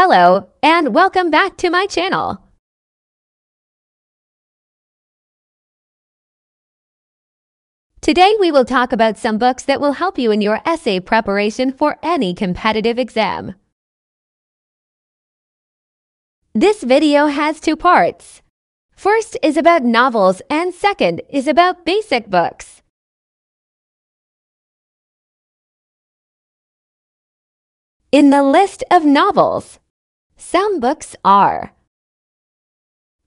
Hello, and welcome back to my channel. Today we will talk about some books that will help you in your essay preparation for any competitive exam. This video has two parts. First is about novels and second is about basic books. In the list of novels, some books are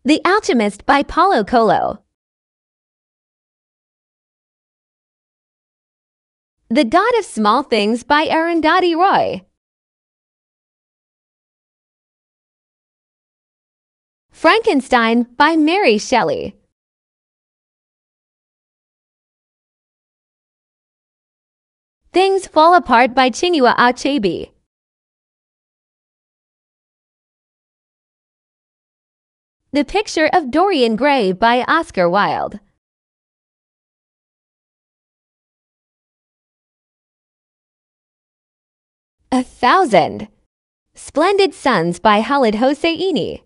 The Alchemist by Paulo Coelho, The God of Small Things by Arundhati Roy, Frankenstein by Mary Shelley, Things Fall Apart by Chinua Achebe, The Picture of Dorian Gray by Oscar Wilde, A Thousand, Splendid Sons by Khaled Hosseini.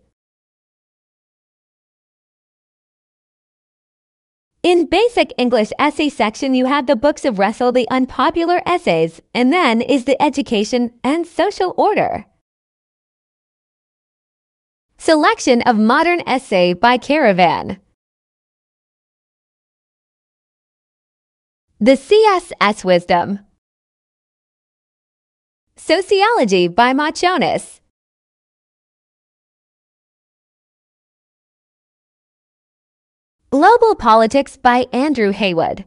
In Basic English Essay section, you have the books of Russell, the unpopular essays, and then is the Education and Social Order. Selection of Modern Essay by Caravan. The CSS Wisdom. Sociology by Machonis. Global Politics by Andrew Haywood.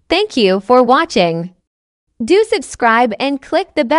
Thank you for watching. Do subscribe and click the bell